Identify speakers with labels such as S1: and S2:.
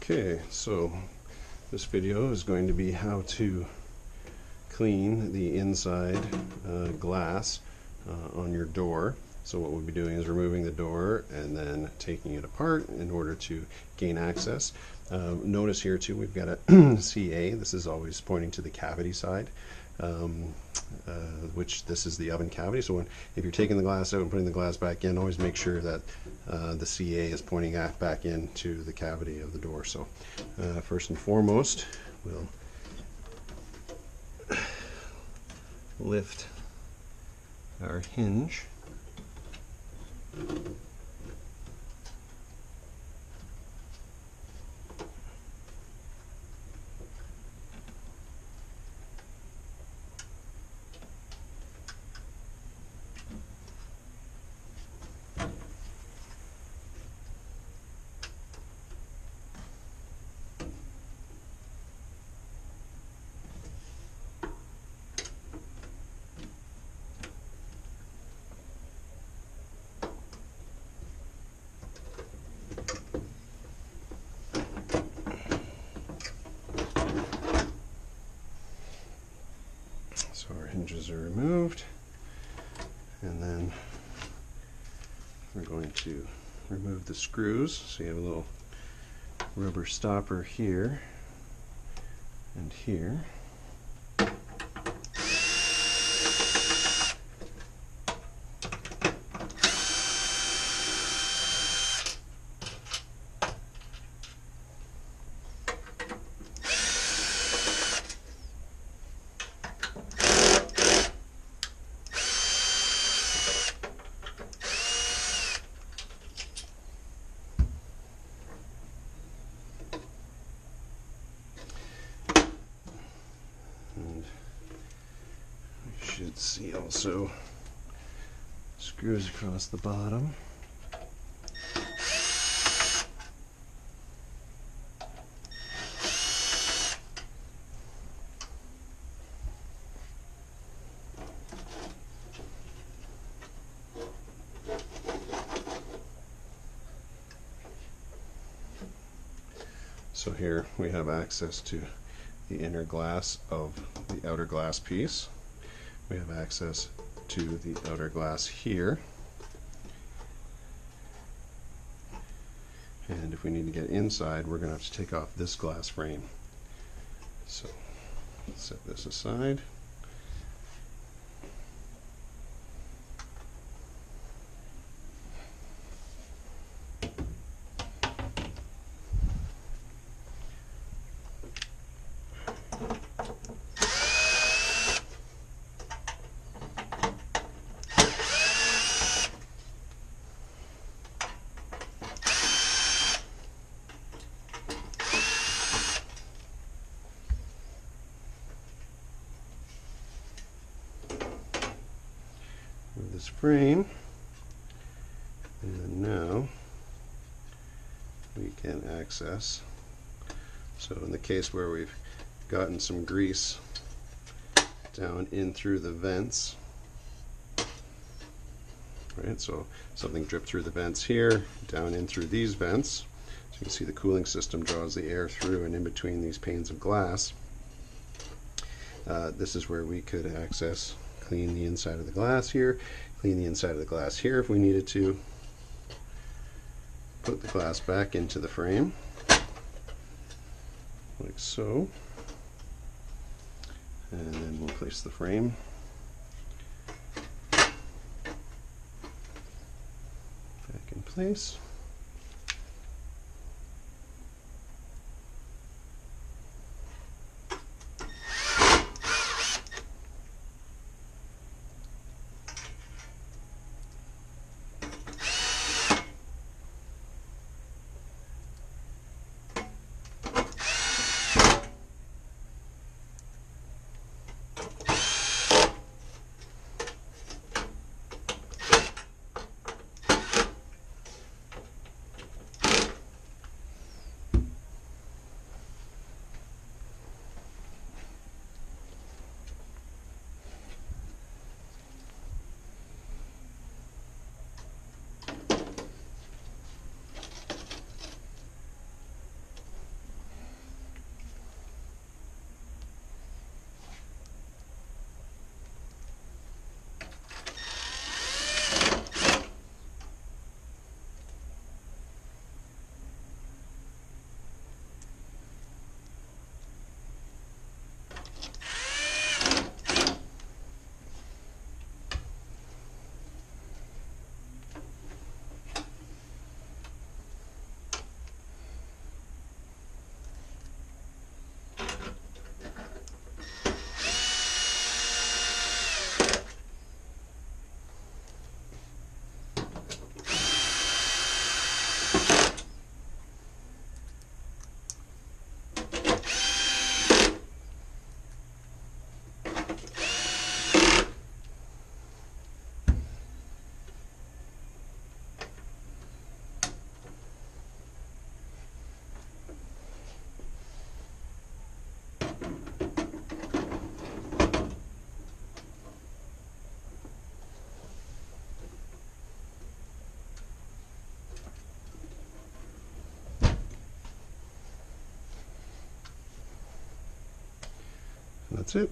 S1: Okay, so this video is going to be how to clean the inside glass on your door. So what we'll be doing is removing the door and then taking it apart in order to gain access. Notice here too we've got a CA. This is always pointing to the cavity side, which this is the oven cavity. So if you're taking the glass out and putting the glass back in, always make sure that the CA is pointing back into the cavity of the door. So first and foremost, we'll lift our hinge. So our hinges are removed, and then we're going to remove the screws. So you have a little rubber stopper here and here. Should see also screws across the bottom. So here we have access to the inner glass of the outer glass piece. We have access to the outer glass here, and if we need to get inside, we're going to have to take off this glass frame. So set this aside. This frame, and then now we can access. So in the case where we've gotten some grease down in through the vents, right, so something dripped through the vents here, down in through these vents, so you can see the cooling system draws the air through and in between these panes of glass. This is where we could access, clean the inside of the glass here, clean the inside of the glass here if we needed to, put the glass back into the frame, like so, and then we'll place the frame back in place. That's it.